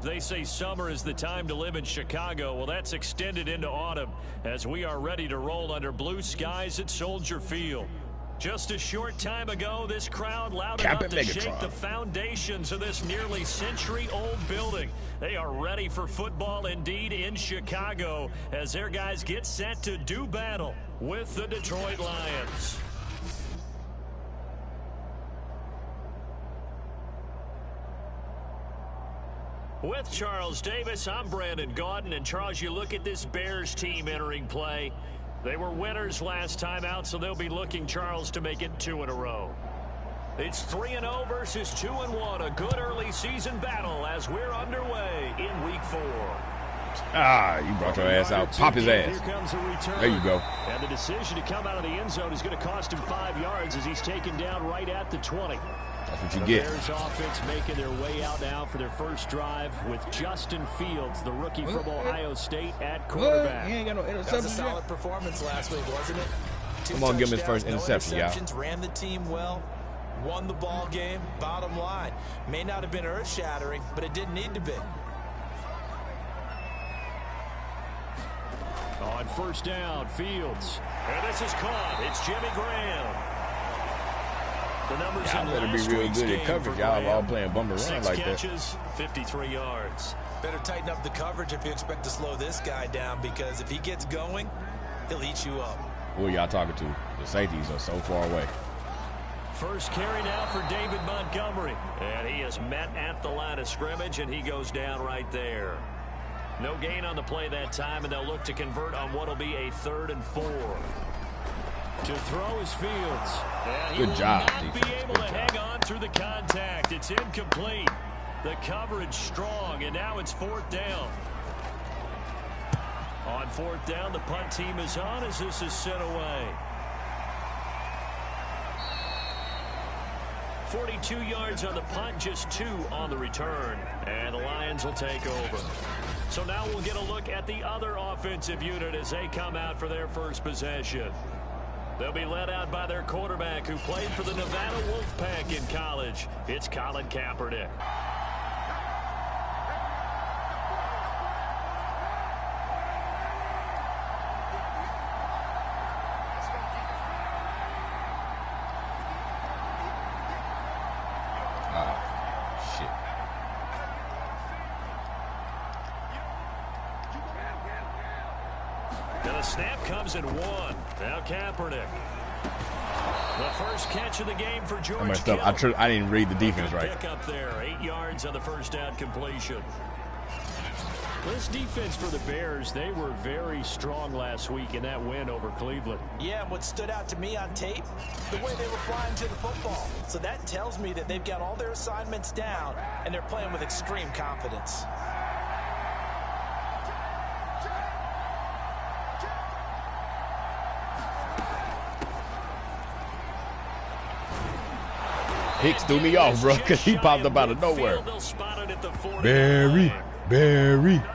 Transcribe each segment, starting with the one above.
They say summer is the time to live in Chicago. Well, that's extended into autumn as we are ready to roll under blue skies at Soldier Field. Just a short time ago, this crowd loud enough to shake the foundations of this nearly century-old building. They are ready for football indeed in Chicago as their guys get set to do battle with the Detroit Lions. With Charles Davis, I'm Brandon Gaudin. And Charles, you look at this Bears team entering play. They were winners last time out, so they'll be looking, Charles, to make it 2 in a row. It's 3-0 versus 2-1. A good early season battle as we're underway in Week 4. You brought your ass out. Pop his ass. There you go. And the decision to come out of the end zone is going to cost him 5 yards as he's taken down right at the 20. That's what you get. Bears offense making their way out now for their first drive with Justin Fields, the rookie from Ohio State, at quarterback. He ain't got no interceptions. That was a solid performance last week, wasn't it? Come on, give him his first interception, y'all. Ran the team well, won the ball game. Bottom line, may not have been earth-shattering, but it didn't need to be. On first down, Fields. And this is caught. It's Jimmy Graham. Y'all better be real good at coverage. Y'all all playing bumper run like that. 6 catches, 53 yards. Better tighten up the coverage if you expect to slow this guy down, because if he gets going, he'll eat you up. Who are y'all talking to? The safeties are so far away. First carry now for David Montgomery. And he is met at the line of scrimmage, and he goes down right there. No gain on the play that time, and they'll look to convert on what will be a 3rd and 4. To throw is Fields. And he Good job, will not be able to hang on through the contact. It's incomplete. The coverage strong, and now it's 4th down. On 4th down, the punt team is on as this is sent away. 42 yards on the punt, just 2 on the return. And the Lions will take over. So now we'll get a look at the other offensive unit as they come out for their first possession. They'll be led out by their quarterback who played for the Nevada Wolfpack in college. It's Colin Kaepernick. Snap comes in 1. Now Kaepernick. The first catch of the game for George. I didn't read the defense right. Pick up there, 8 yards on the first down completion. This defense for the Bears, they were very strong last week in that win over Cleveland. Yeah, and what stood out to me on tape, the way they were flying to the football. So that tells me that they've got all their assignments down, and they're playing with extreme confidence. Hicks threw me off, bro, because he popped up out of nowhere. Barry.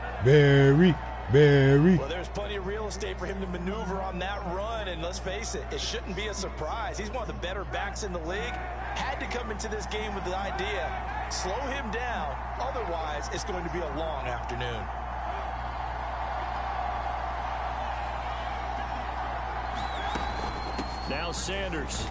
Well, there's plenty of real estate for him to maneuver on that run, and let's face it, it shouldn't be a surprise. He's one of the better backs in the league. Had to come into this game with the idea, slow him down, otherwise it's going to be a long afternoon. Now Sanders.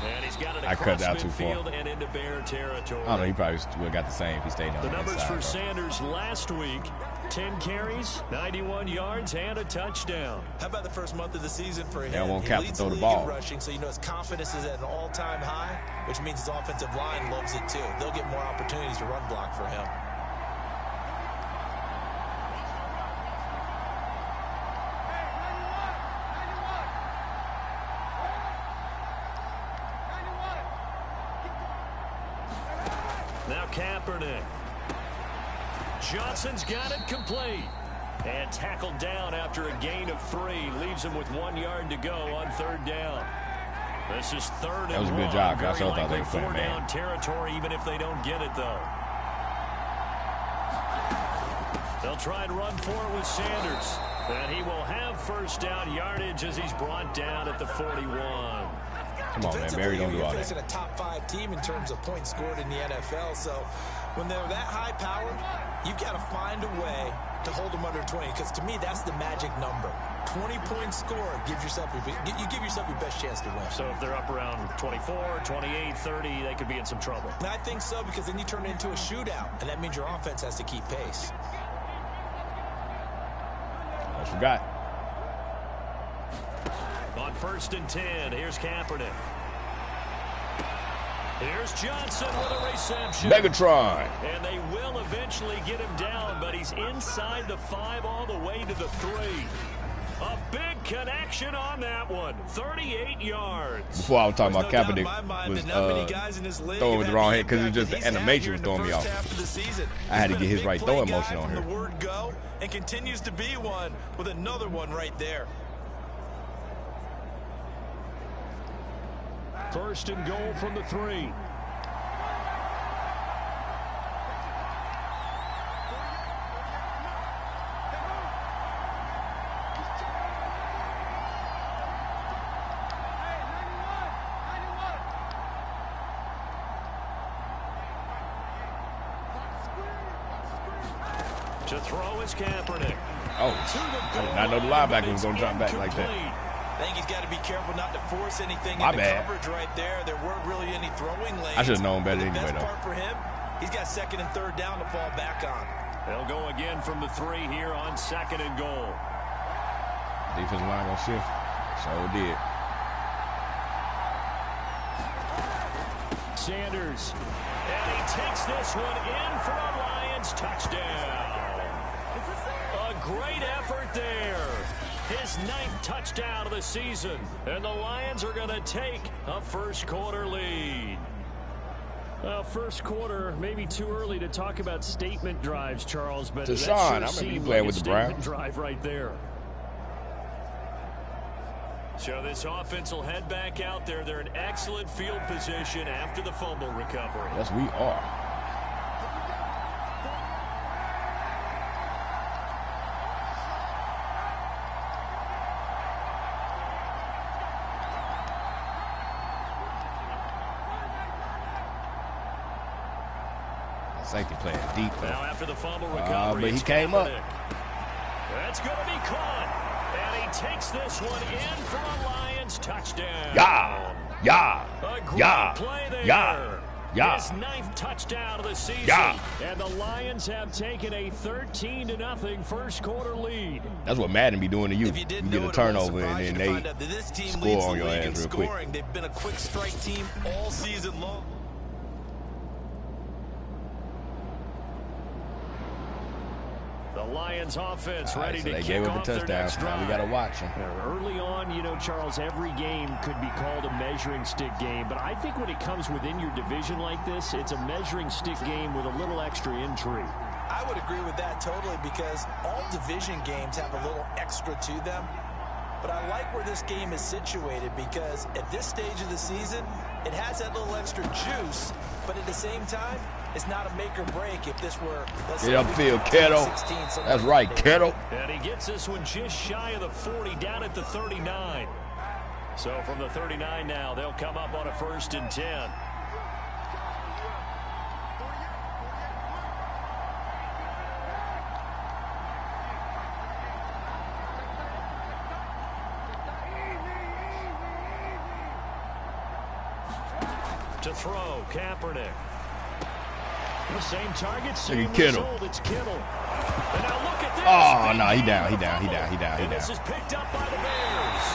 And he's got it I cut out too far. far. And into Bear territory. I don't know, he probably would have got the same if he stayed on the the numbers inside, for Sanders last week: 10 carries, 91 yards, and a touchdown. How about the first month of the season for him? Yeah, won't he cap to leads throw the the league ball. in rushing, so you know his confidence is at an all-time high, which means his offensive line loves it too. They'll get more opportunities to run block for him. Now Kaepernick. Johnson's got it complete. And tackled down after a gain of 3. Leaves him with 1 yard to go on 3rd down. This is 3rd and 1. That was a good job. I Very thought they were playing 4 man. down territory, even if they don't get it, though. They'll try and run for it with Sanders. And he will have first down yardage as he's brought down at the 41. Come on, man. Barry, don't do all you're that. facing a top 5 team in terms of points scored in the NFL, so when they're that high powered, You've got to find a way to hold them under 20, because to me, that's the magic number. 20-point score gives yourself you give yourself your best chance to win. So if they're up around 24, 28, 30, they could be in some trouble. And I think so, because then you turn it into a shootout, and that means your offense has to keep pace. I forgot. On 1st and 10, here's Kaepernick. Here's Johnson with a reception. Megatron. And they will eventually get him down, but he's inside the 5 all the way to the 3. A big connection on that one. 38 yards. Before I was talking about Kaepernick was throwing with the wrong hand because it's just the animation was throwing me off. I had to get his right throwing motion on here. The word go, and continues to be one with another one right there. 1st and goal from the 3. To throw is Kaepernick. Oh, I did not know the linebacker was going to drop back like that. I think he's got to be careful not to force anything My into bad. coverage right there. There weren't really any throwing lanes. I should have known better anyway, The best though. part for him, he's got 2nd and 3rd down to fall back on. They'll go again from the 3 here on 2nd and goal. Defensive line going to shift. So did. Sanders. And he takes this one in for a Lions touchdown. A great effort there. His 9th touchdown of the season. And the Lions are going to take a 1st quarter lead. First quarter, maybe too early to talk about statement drives, Charles, but Deshaun, that sure I remember you playing with the Browns. Drive right there. So this offense will head back out there. They're in excellent field position after the fumble recovery. Yes, we are. Safety playing deep. Now after the fumble recovery, but he came up. That's going to be caught. And he takes this one in for a Lions touchdown. Yeah. A great play there. Yeah. His 9th touchdown of the season. Yeah. And the Lions have taken a 13-0 1st quarter lead. That's what Madden be doing to you. You get a turnover and then they score on your ass real quick. They've been a quick strike team all season long. The Lions offense ready so to they kick gave up a off their touchdown. next Now drive. we got to watch them. Early on, you know, Charles, every game could be called a measuring stick game. But I think when it comes within your division like this, it's a measuring stick game with a little extra intrigue. I would agree with that totally, because all division games have a little extra to them. But I like where this game is situated, because at this stage of the season, it has that little extra juice, but at the same time, it's not a make or break. If this were, let's say, upfield, Kettle. That's right, Kettle. And he gets this one just shy of the 40, down at the 39. So from the 39 now, they'll come up on a 1st and 10. To throw, Kaepernick. The same target, same result. It's Kittle. And now look at this. Oh, no, he down. And this is picked up by the Bears.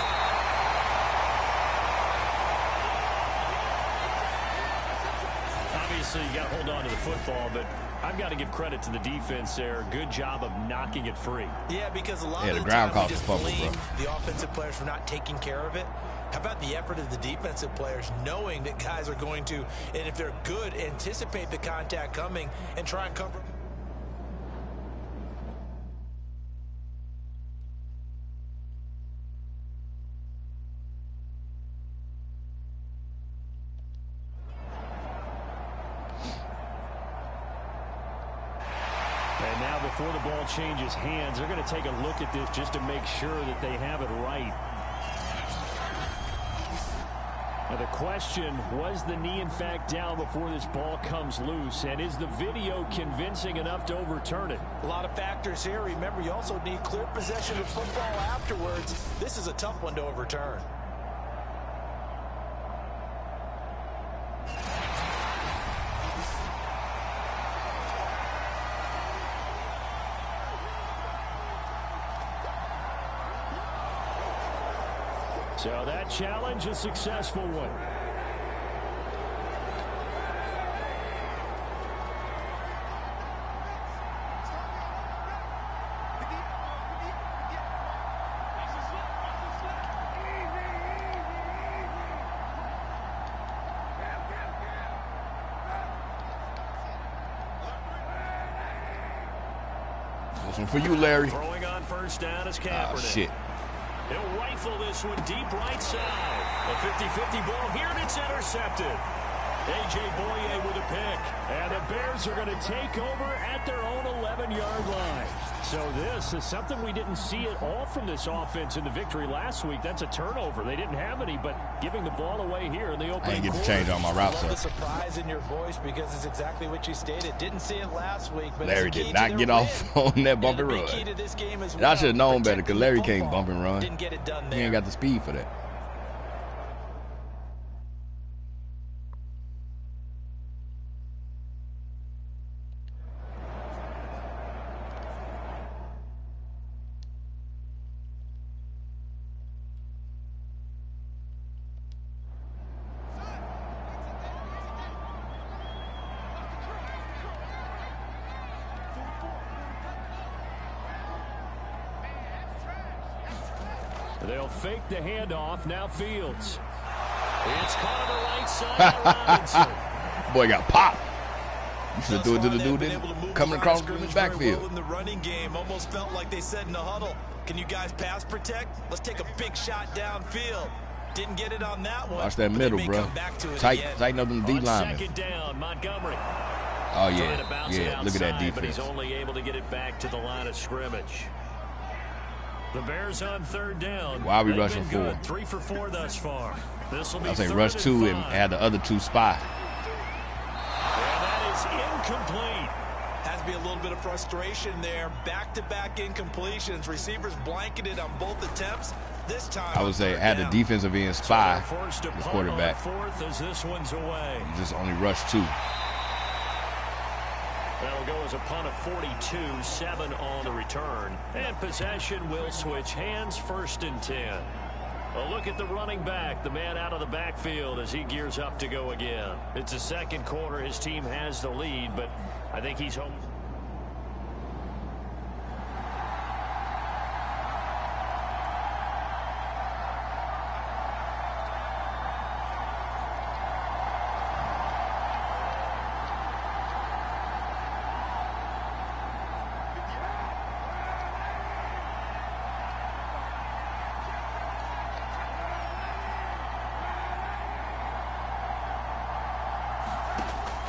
Obviously, you got to hold on to the football, but I've got to give credit to the defense there. Good job of knocking it free. Yeah, because a lot of the the ground time cost we just the fumble, blame bro. the offensive players for not taking care of it. How about the effort of the defensive players, knowing that guys are going to, and if they're good, anticipate the contact coming and try and cover. And now before the ball changes hands, they're going to take a look at this just to make sure that they have it right. Now the question, was the knee in fact down before this ball comes loose? And is the video convincing enough to overturn it? A lot of factors here. Remember, you also need clear possession of football afterwards. This is a tough one to overturn. So that challenge, a successful one. This one for you, Larry. Throwing on first down is Kaepernick. Oh, shit. He'll rifle this one deep right side. A 50-50 ball here, and it's intercepted. A.J. Boye with a pick. And the Bears are going to take over at their own 11-yard line. So this is something we didn't see at all from this offense in the victory last week. That's a turnover. They didn't have any, but giving the ball away here in the opening quarter. I didn't get to change on my route, I sir. love the surprise in your voice because it's exactly what you stated. Didn't see it last week, but Larry did not get off on that bump and run. And I should have known better because Larry can't bump and run. Didn't get it done there. He ain't got the speed for that. They'll fake the handoff. Now Fields. It's caught on the right side by Robinson. Boy got popped. You should do it to the dude coming across the backfield. Well in the running game, almost felt like they said in the huddle, can you guys pass protect? Let's take a big shot downfield. Didn't get it on that one. Watch that middle, bro. Tighten up them D linemen. Second down, Montgomery. Oh, yeah. Look at that defense. But he's only able to get it back to the line of scrimmage. The Bears on third down. Why are we rushing 4? 3 for 4 thus far. This will be I'll say rush 2 and add the other 2 spy. And that is incomplete. Has to be a little bit of frustration there. Back-to-back incompletions. Receivers blanketed on both attempts. This time, I would say add the defensive end spy, the quarterback. Fourth as this one's away. You just only rush 2. That'll go as a punt of 42, 7 on the return. And possession will switch hands, 1st and 10. A look at the running back, the man out of the backfield as he gears up to go again. It's the second quarter. His team has the lead, but I think he's home.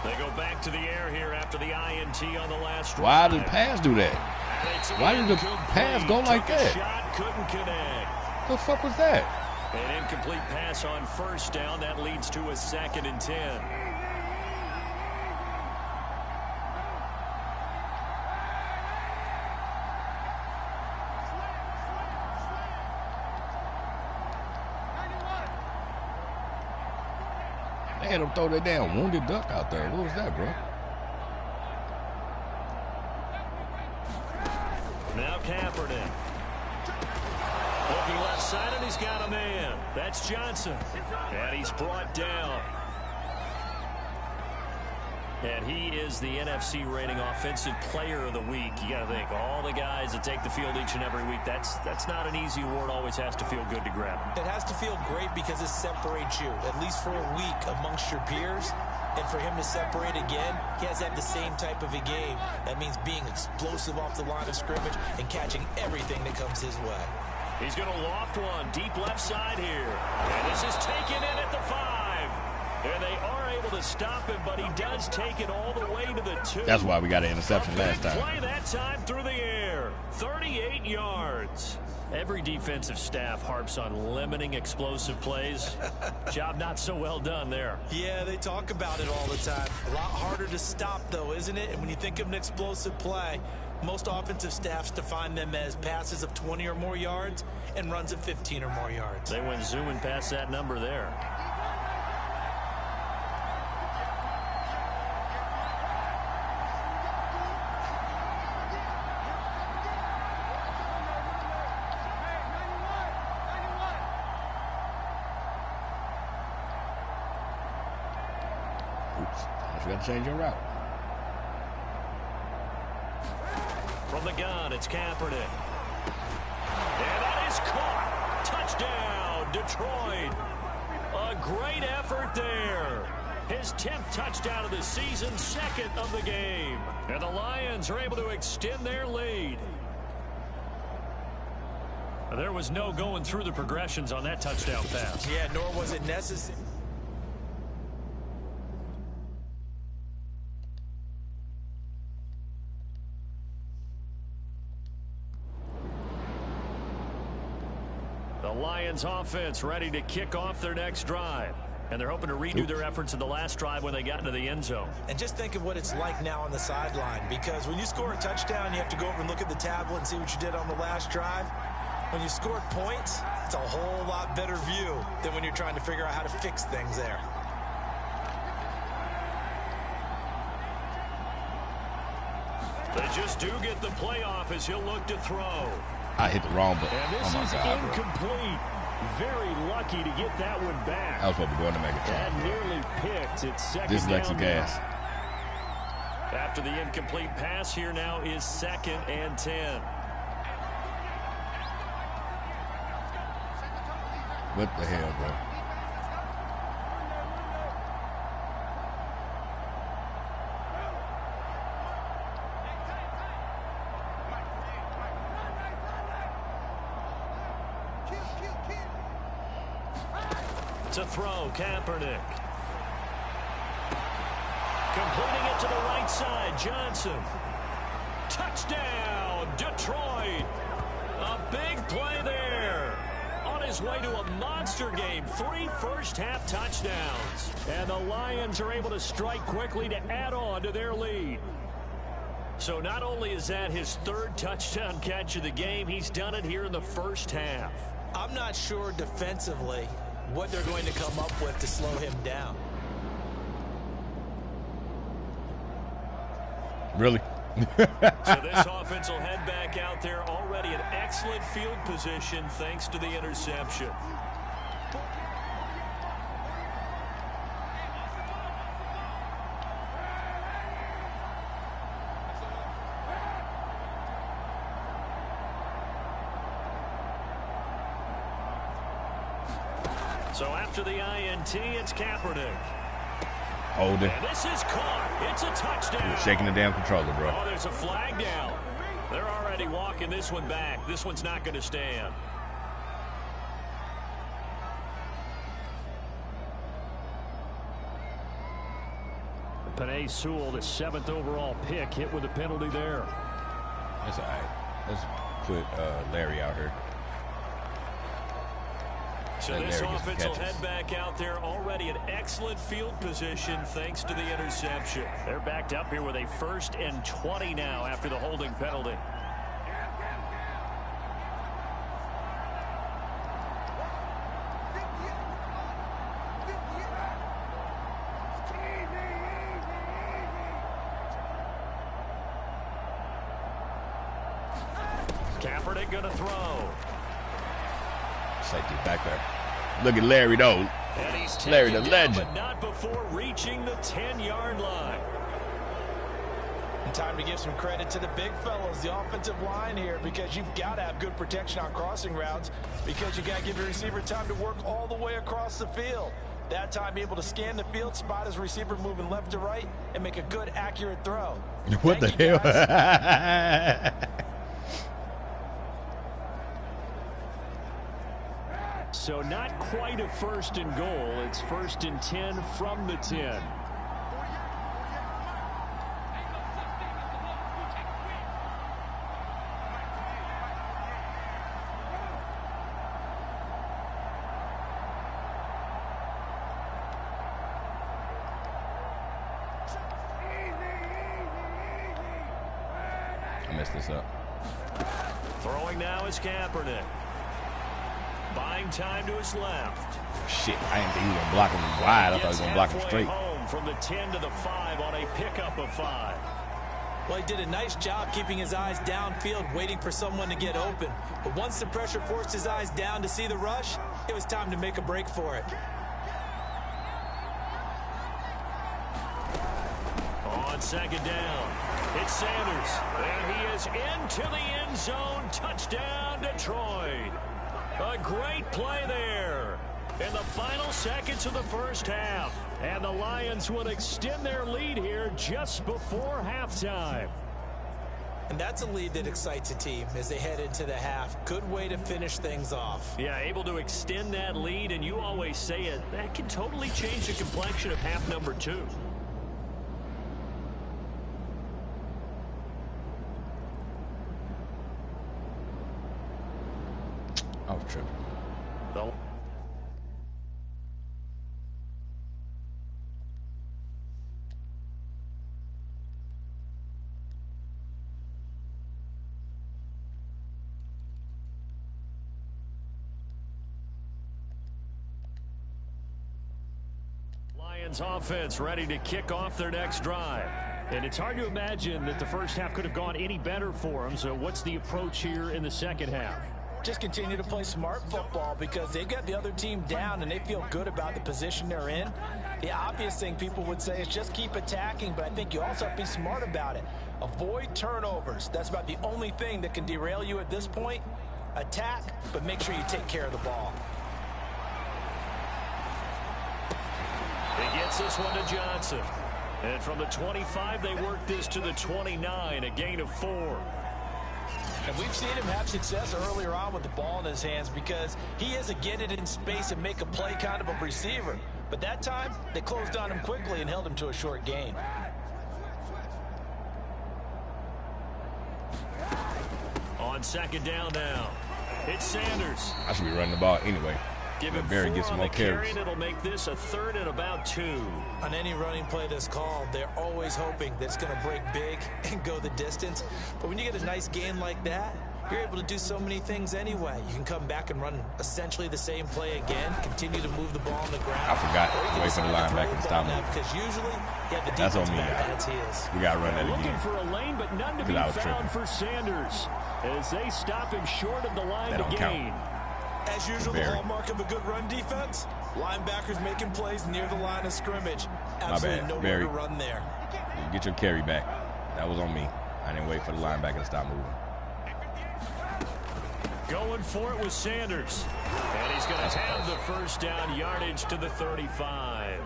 They go back to the air here after the INT on the last drive. Why did the pass do that? Why did the pass go like that? Shot, couldn't connect. The fuck was that? An incomplete pass on first down. That leads to a 2nd and 10. They had him throw that damn wounded duck out there. What was that, bro? Now Kaepernick. Looking left side, and he's got a man. That's Johnson. And he's brought down. And he is the NFC rating offensive player of the week. You got to think, all the guys that take the field each and every week, that's not an easy award. Always has to feel good to grab. It has to feel great because it separates you, at least for a week, amongst your peers. And for him to separate again, he has had the same type of a game. That means being explosive off the line of scrimmage and catching everything that comes his way. He's going to loft one deep left side here. And this is taken in at the 5. And they are able to stop him, but he does take it all the way to the 2. That's why we got an interception last time. Play that time through the air. 38 yards. Every defensive staff harps on limiting explosive plays. Job not so well done there. Yeah, they talk about it all the time. A lot harder to stop, though, isn't it? And when you think of an explosive play, most offensive staffs define them as passes of 20 or more yards and runs of 15 or more yards. They went zooming past that number there. You got to change your route. From the gun, it's Kaepernick. And that is caught. Touchdown, Detroit. A great effort there. His 10th touchdown of the season, 2nd of the game. And the Lions are able to extend their lead. There was no going through the progressions on that touchdown pass. Yeah, nor was it necessary. The Lions offense ready to kick off their next drive. And they're hoping to redo their efforts in the last drive when they got into the end zone. And just think of what it's like now on the sideline, because when you score a touchdown, you have to go over and look at the tablet and see what you did on the last drive. When you scored points, it's a whole lot better view than when you're trying to figure out how to fix things there. They just do get the playoff as he'll look to throw. I hit the wrong button. And this is incomplete. Very lucky to get that one back. I was supposed to go in to make a try. That nearly picked. It's second this is down. Lexi Gas. After the incomplete pass, here now is 2nd and 10. What the hell, bro? To throw, Kaepernick. Completing it to the right side, Johnson. Touchdown, Detroit. A big play there. On his way to a monster game, 3 first-half touchdowns. And the Lions are able to strike quickly to add on to their lead. So not only is that his 3rd touchdown catch of the game, he's done it here in the first half. I'm not sure defensively what they're going to come up with to slow him down. Really? So this offense will head back out there, already in excellent field position thanks to the interception. So after the INT, it's Kaepernick. Hold it. And this is caught. It's a touchdown. You're shaking the damn controller, bro. Oh, there's a flag down. They're already walking this one back. This one's not going to stand. Penei Sewell, the 7th overall pick, hit with a penalty there. That's all right. Let's put Larry out here. So this offense will head back out there, already in excellent field position thanks to the interception. They're backed up here with a 1st and 20 now after the holding penalty. Kaepernick going to throw. Safety back there. Look at Larry, though. Larry, the legend. But not before reaching the 10-yard line. And time to give some credit to the big fellows, the offensive line here, because you've got to have good protection on crossing routes, because you got to give your receiver time to work all the way across the field. That time, be able to scan the field, spot his receiver moving left to right, and make a good, accurate throw. What the hell? So not quite a 1st and goal. It's 1st and 10 from the 10. I messed this up. Throwing now is Kaepernick. Buying time to his left. Shit, I didn't think he was going to block him wide. I thought he was going to block him straight. Home from the 10 to the 5 on a pickup of 5. Well, he did a nice job keeping his eyes downfield, waiting for someone to get open. But once the pressure forced his eyes down to see the rush, it was time to make a break for it. On 2nd down, it's Sanders. And he is into the end zone. Touchdown, Detroit. A great play there in the final seconds of the 1st half. And the Lions will extend their lead here just before halftime. And that's a lead that excites a team as they head into the half. Good way to finish things off. Yeah, able to extend that lead, and you always say it, that can totally change the complexion of half number 2. I was tripping. No. Lions offense ready to kick off their next drive. And it's hard to imagine that the 1st half could have gone any better for them. So what's the approach here in the 2nd half? Just continue to play smart football because they got the other team down and they feel good about the position they're in. The obvious thing people would say is just keep attacking, but I think you also have to be smart about it. Avoid turnovers. That's about the only thing that can derail you at this point. Attack, but make sure you take care of the ball. He gets this one to Johnson. And from the 25, they work this to the 29, a gain of 4. And we've seen him have success earlier on with the ball in his hands because he is a get it in space and make a play kind of a receiver. But that time, they closed on him quickly and held him to a short gain. On 2nd down now, it's Sanders. I should be running the ball anyway. Give him Barry 4 gets some on more the carry, carries. and it'll make this a 3rd and about 2. On any running play that's called, they're always hoping that it's going to break big and go the distance. But when you get a nice game like that, you're able to do so many things anyway. You can come back and run essentially the same play again, continue to move the ball on the ground. I forgot to wait for the linebacker to stop me. Because usually you have the That's on defense me, back y'all. on its heels. We got to run that Looking again. for a lane, but none to be I was found tripping. for Sanders as they stop him short of the line That to don't count. gain. As usual, the Barry. hallmark of a good run defense, linebackers making plays near the line of scrimmage. Absolutely bad. nowhere Barry. to run there. Get your carry back. That was on me. I didn't wait for the linebacker to stop moving. Going for it with Sanders. And he's going to have the 1st down yardage to the 35.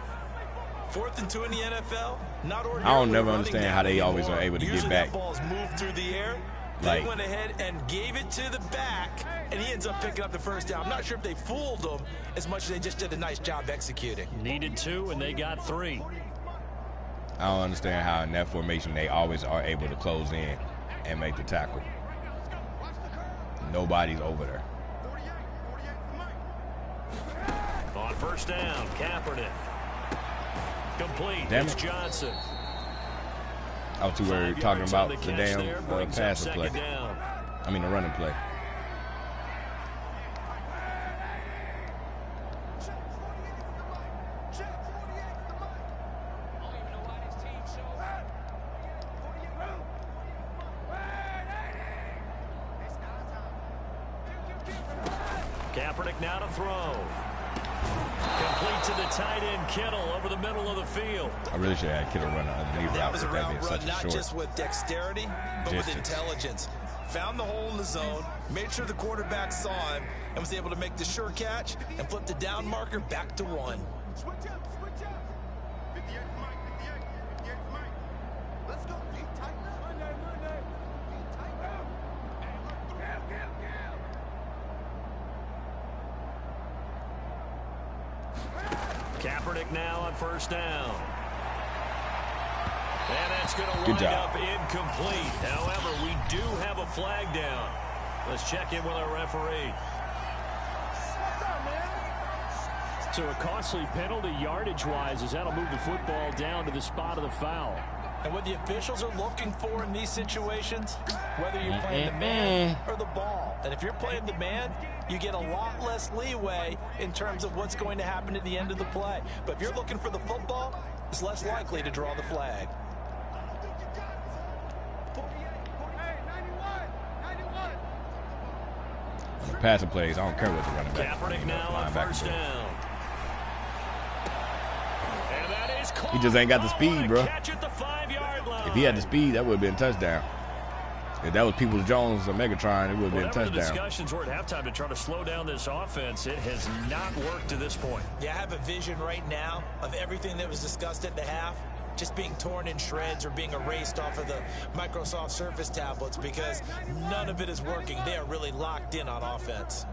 4th and 2 in the NFL. Not ordinary. I don't never understand how they always are able to get back. That ball's moved through the air. They went ahead and gave it to the back, and he ends up picking up the 1st down. I'm not sure if they fooled him as much as they just did a nice job executing. Needed 2, and they got 3. I don't understand how in that formation they always are able to close in and make the tackle. Nobody's over there. On 1st down, Kaepernick. Complete. Damn It's it. Johnson. I was too worried 5 talking yards on about the catch damn there, brings up passing play. 2nd down. I mean the running play. Kaepernick now to throw. Complete to the tight end, Kittle, over the middle of the field. I really should have had Kittle run underneath That route was a with that route being run, such a not short. just with dexterity, but with distance. intelligence. Found the hole in the zone, made sure the quarterback saw him, and was able to make the sure catch and flip the down marker back to 1. Switch up. 58 Mike, 58 Mike. Let's go. Deep tight now. Monday. Deep tight now. Kaepernick now on first down. And that's going to wind up incomplete. However, we do have a flag down. Let's check in with our referee. So a costly penalty yardage-wise as that'll move the football down to the spot of the foul. And what the officials are looking for in these situations, whether you're playing the man or the ball. And if you're playing the man, you get a lot less leeway in terms of what's going to happen at the end of the play. But if you're looking for the football, it's less likely to draw the flag. Passing plays, I don't care what the running back. Kaepernick now on first down. And that is caught. He just ain't got the speed, bro. Catch at the 5-yard line. If he had the speed, that would have been a touchdown. If that was Peoples-Jones or Megatron, it would have been a touchdown. The discussions were at halftime to try to slow down this offense. It has not worked to this point. Yeah, I have a vision right now of everything that was discussed at the half just being torn in shreds or being erased off of the Microsoft Surface tablets because none of it is working. They are really locked in on offense.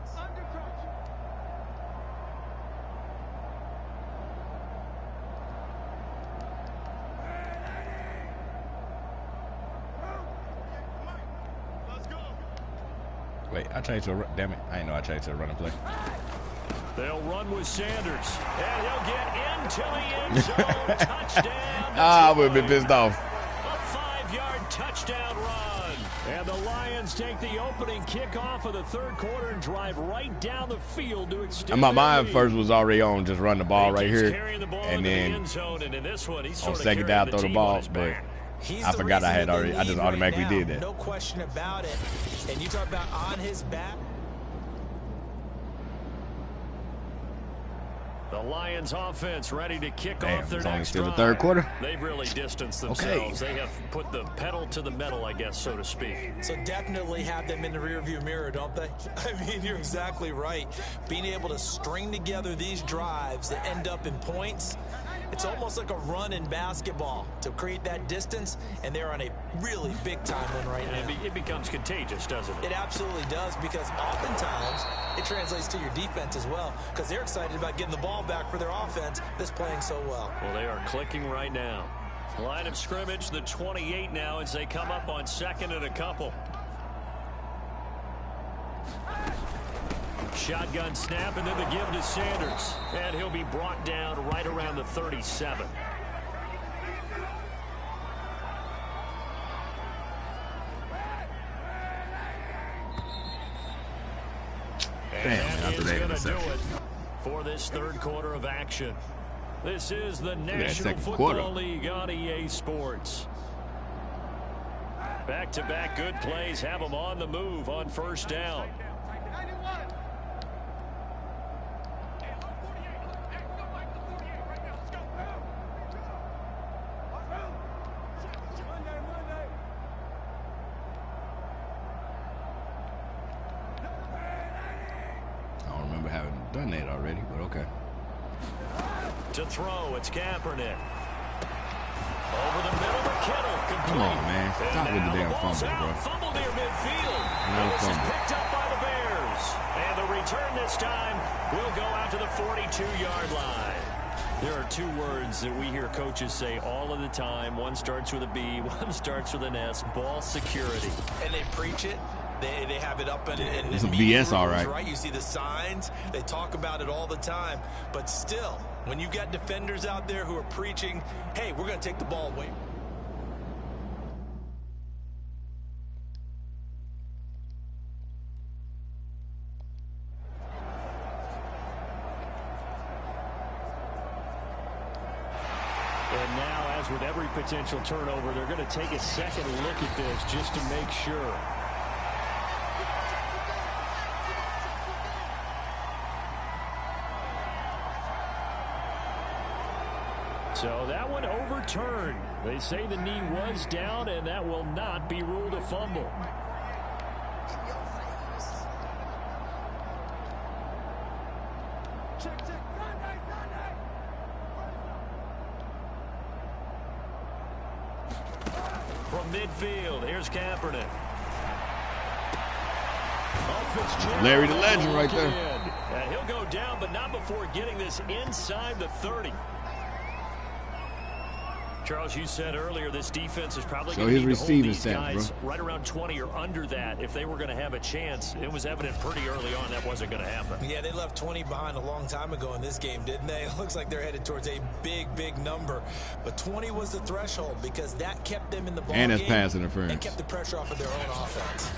Wait, I changed to a, damn it. I didn't know I changed to a running play. They'll run with Sanders, and he'll get into the end zone. Touchdown. I would have been pissed off. A 5-yard touchdown run. And the Lions take the opening kickoff of the third quarter and drive right down the field to extend My mind first was already on just run the ball right here. And then on second down, throw the ball. But I forgot I just automatically did that. No question about it. And you talk about on his back. The Lions offense ready to kick off their next still drive. The third quarter. They've really distanced themselves. They have put the pedal to the metal, I guess, so to speak. So definitely have them in the rearview mirror, don't they? I mean, you're exactly right. Being able to string together these drives that end up in points, it's almost like a run in basketball to create that distance, and they're on a really big-time one right now. It becomes contagious, doesn't it? It absolutely does, because oftentimes it translates to your defense as well, because they're excited about getting the ball back for their offense that's playing so well. Well, they are clicking right now. Line of scrimmage, the 28 now as they come up on second and a couple. Shotgun snap, and then the give to Sanders. And he'll be brought down right around the 37. Damn, that is going to do it for this third quarter of action. This is the National Football League on EA Sports. Back-to-back good plays have them on the move on first down. Done that already, but okay. To throw, it's Kaepernick. Over the middle to Kittle. Complete. Come on, man. Stop with the damn fumble, bro. Fumble near midfield. No this fumble. is picked up by the Bears. And the return this time will go out to the 42-yard line. There are two words that we hear coaches say all of the time. One starts with a B, one starts with an S. Ball security. And they preach it. They have it up in it's a BS, all right. Right, you see the signs. They talk about it all the time. But still, when you got defenders out there who are preaching, hey, we're going to take the ball away. And now, as with every potential turnover, they're going to take a second look at this just to make sure. So that one overturned. They say the knee was down, and that will not be ruled a fumble. From midfield, here's Kaepernick. Larry the Legend right there. And he'll go down, but not before getting this inside the 30. Charles, you said earlier this defense is probably going to need to hold these guys right around 20 or under that if they were going to have a chance. It was evident pretty early on that wasn't going to happen. Yeah, they left 20 behind a long time ago in this game, didn't they? It looks like they're headed towards a big, big number. But 20 was the threshold because that kept them in the ball game. And that's pass interference. And kept the pressure off of their own offense.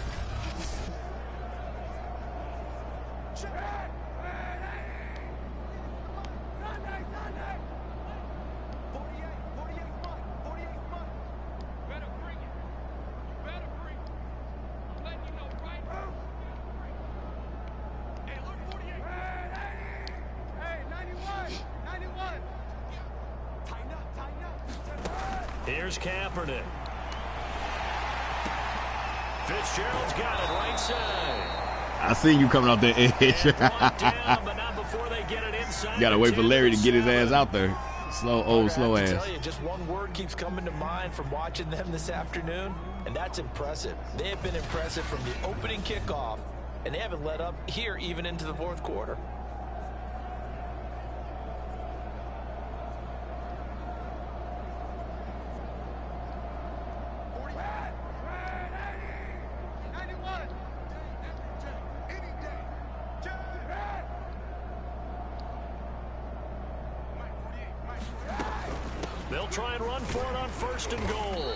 Here's Kaepernick. Fitzgerald's got it right side. I see you coming off that edge. You gotta wait for Larry to get his ass out there. Slow ass. I tell you, just one word keeps coming to mind from watching them this afternoon, and that's impressive. They have been impressive from the opening kickoff, and they haven't let up here even into the fourth quarter. They'll try and run for it on 1st and goal.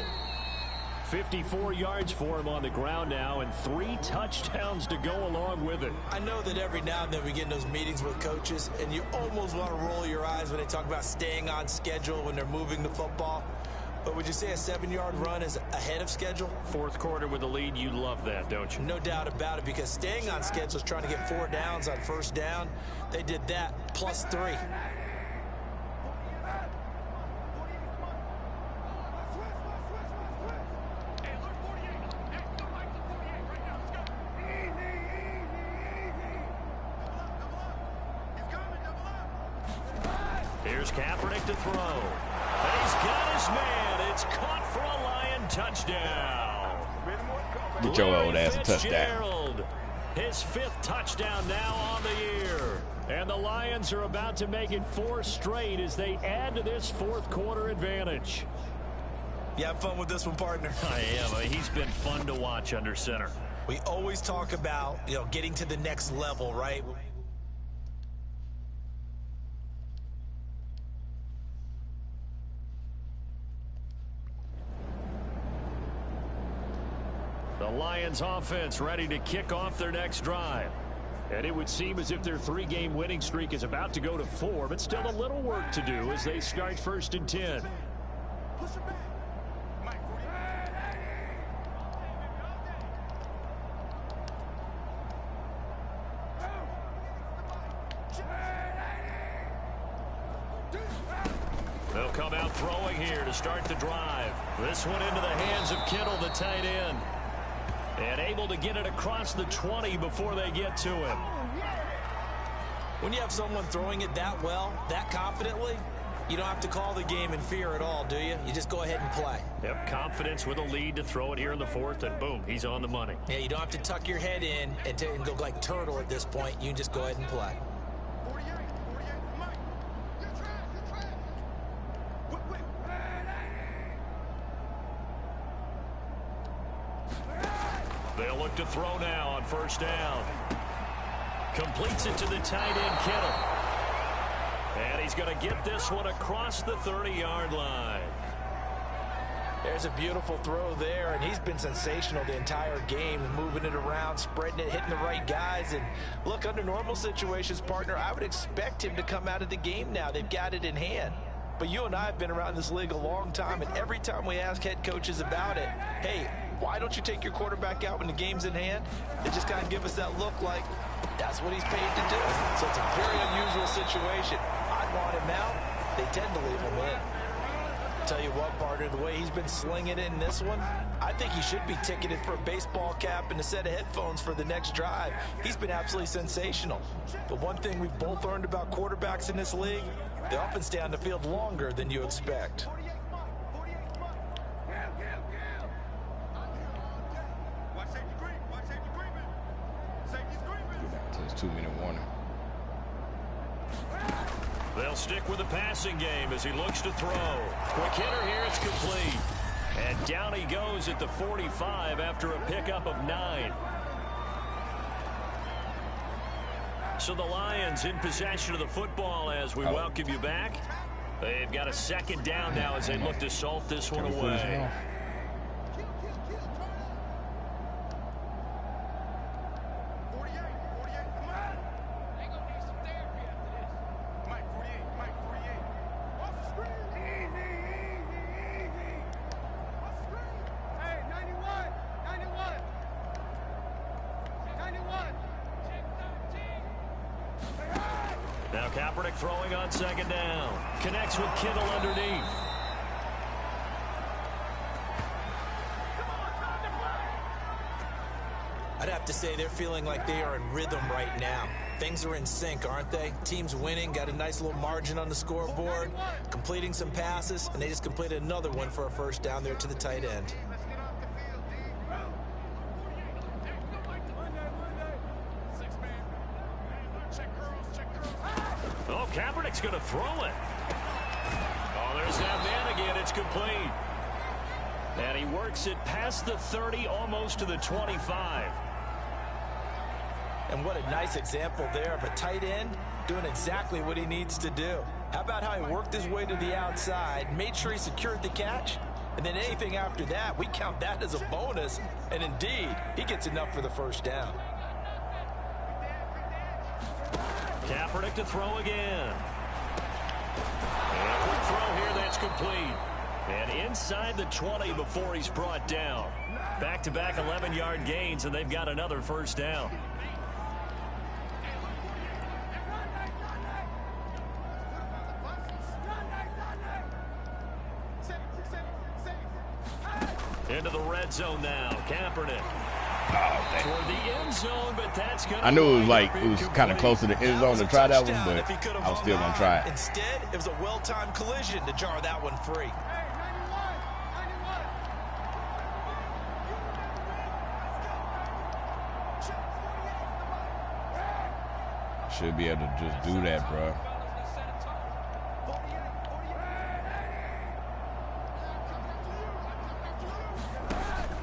54 yards for him on the ground now and 3 touchdowns to go along with it. I know that every now and then we get in those meetings with coaches and you almost want to roll your eyes when they talk about staying on schedule when they're moving the football. But would you say a 7-yard run is ahead of schedule? Fourth quarter with the lead, you love that, don't you? No doubt about it, because staying on schedule is trying to get 4 downs on 1st down. They did that plus 3. Here's Kaepernick to throw. And he's got his man. It's caught for a Lion touchdown. Get your old ass a touchdown. Fitzgerald, his 5th touchdown now on the year. And the Lions are about to make it 4 straight as they add to this fourth quarter advantage. You have fun with this one, partner? I am. He's been fun to watch under center. We always talk about, getting to the next level, right? The Lions offense ready to kick off their next drive. And it would seem as if their 3-game winning streak is about to go to 4, but still a little work to do as they start 1st and 10. They'll come out throwing here to start the drive. This one into the hands of Kittle, the tight end. And able to get it across the 20 before they get to him. When you have someone throwing it that well, that confidently, you don't have to call the game in fear at all, do you? You just go ahead and play. Yep, confidence with a lead to throw it here in the 4th, and boom, he's on the money. Yeah, you don't have to tuck your head in and go like turtle at this point. You can just go ahead and play. They'll look to throw now on 1st down. Completes it to the tight end, Kittle. And he's going to get this one across the 30-yard line. There's a beautiful throw there, and he's been sensational the entire game, moving it around, spreading it, hitting the right guys. And look, under normal situations, partner, I would expect him to come out of the game now. They've got it in hand. But you and I have been around this league a long time, and every time we ask head coaches about it, hey, why don't you take your quarterback out when the game's in hand? They just kind of give us that look like that's what he's paid to do. So it's a very unusual situation. I'd want him out. They tend to leave him in. Tell you what, partner, the way he's been slinging it in this one, I think he should be ticketed for a baseball cap and a set of headphones for the next drive. He's been absolutely sensational. But one thing we've both learned about quarterbacks in this league, they often stay on the field longer than you expect. Get down to this 2-minute warning. They'll stick with the passing game as he looks to throw. Quick hitter here, it's complete. And down he goes at the 45 after a pickup of 9. So the Lions in possession of the football as we welcome you back. They've got a second down now as they look to salt this one away. Kaepernick throwing on second down. Connects with Kittle underneath. I'd have to say they're feeling like they are in rhythm right now. Things are in sync, aren't they? Team's winning, got a nice little margin on the scoreboard, completing some passes, and they just completed another one for a first down there to the tight end. Oh, Kaepernick's going to throw it. Oh, there's that man again. It's complete. And he works it past the 30, almost to the 25. And what a nice example there of a tight end doing exactly what he needs to do. How about how he worked his way to the outside, made sure he secured the catch, and then anything after that, we count that as a bonus. And indeed, he gets enough for the first down. Kaepernick to throw again. And a quick throw here, that's complete. And inside the 20 before he's brought down. Back-to-back 11-yard gains, and they've got another first down. Into the red zone now. Kaepernick. Toward the end zone, but that's gonna I knew it was kind of close to the end zone to try that one, but I was still going to try it. Instead, it was a well-timed collision to jar that one free. Should be able to just do that, bro.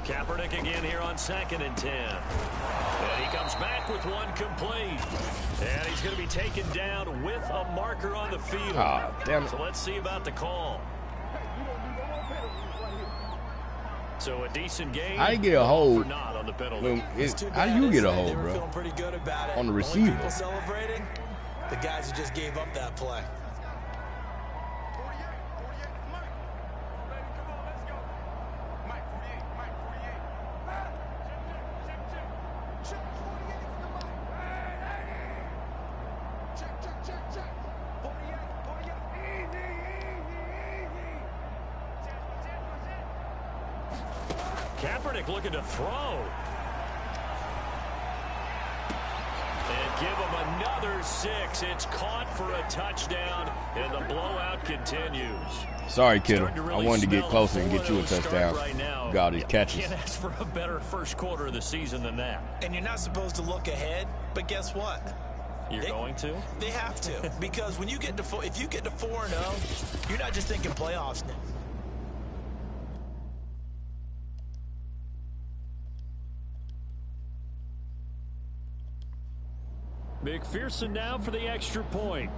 Kaepernick again here on 2nd and 10. And he comes back with one complete. And he's going to be taken down with a marker on the field. Oh, damn it. So let's see about the call. So a decent game. How do you get a hold? Not on the penalty. How do you get a hold, bro? Feeling pretty good about it. On the receiver. People celebrating, the guys who just gave up that play. Kaepernick looking to throw. And give him another 6. It's caught for a touchdown, and the blowout continues. Sorry, Kittle. I wanted to get closer and get you a touchdown. Right now. Got all these catches. Can't ask for a better first quarter of the season than that. And you're not supposed to look ahead, but guess what? You're going to? They have to, because when you get to if you get to 4-0, you're not just thinking playoffs now. McPherson now for the extra point.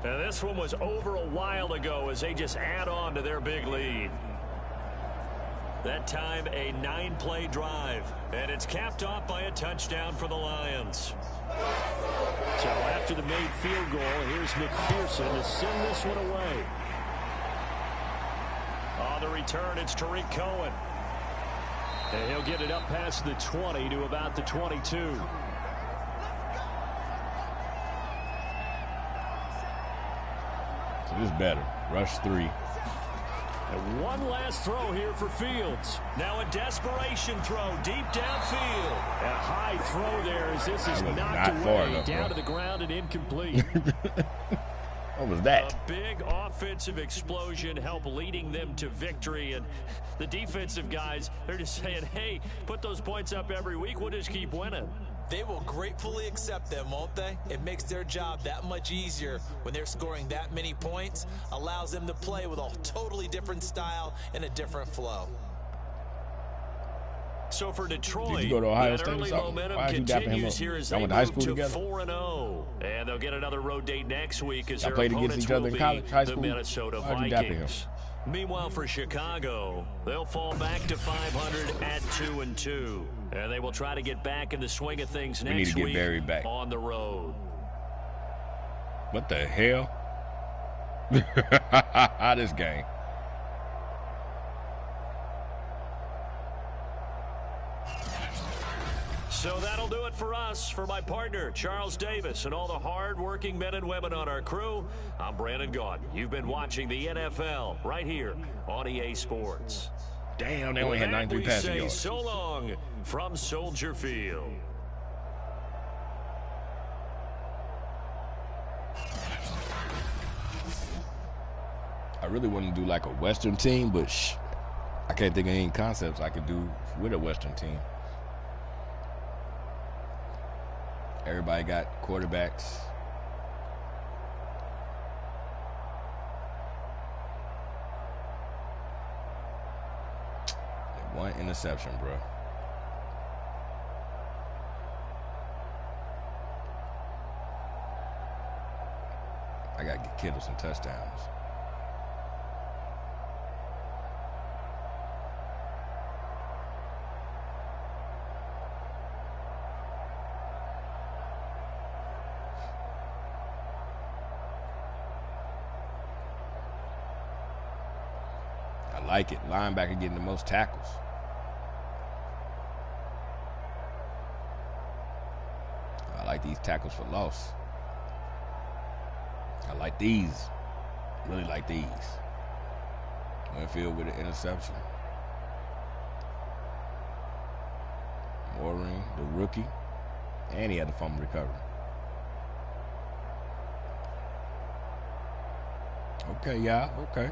And this one was over a while ago as they just add on to their big lead. That time a 9-play drive. And it's capped off by a touchdown for the Lions. So after the made field goal, here's McPherson to send this one away. On the return, it's Tariq Cohen. And he'll get it up past the 20 to about the 22. So this is better. Rush 3. And one last throw here for Fields. Now a desperation throw deep downfield. A high throw there as this is knocked away down to the ground and incomplete. What was that? A big offensive explosion helped leading them to victory. And the defensive guys, they're just saying, hey, put those points up every week. We'll just keep winning. They will gratefully accept them, won't they? It makes their job that much easier when they're scoring that many points, allows them to play with a totally different style and a different flow. So for Detroit, did you go to Ohio that State early or something? momentum Why did you dap him continues up? here as Y'all they went to high move school to together? 4-0. And they'll get another road date next week as Y'all their played against opponents each other will in be college, high the school? Minnesota Why did you dap him? Vikings. Meanwhile, for Chicago, they'll fall back to 500 at 2-2. And they will try to get back in the swing of things We need next to get week Barry back. on the road. What the hell? This game. So that'll do it for us. For my partner, Charles Davis, and all the hard-working men and women on our crew, I'm Brandon Gaudin. You've been watching the NFL right here on EA Sports. Damn, they only had 93 passing yards. So long from Soldier Field. I really want to do like a Western team, but I can't think of any concepts I could do with a Western team. Everybody got quarterbacks. And one interception, bro. I got to get Kittle some touchdowns. I like it. Linebacker getting the most tackles. I like these tackles for loss. I like these. Really like these. Winfield with an interception. Morin, the rookie. And he had the fumble recovery. Okay, y'all. Okay.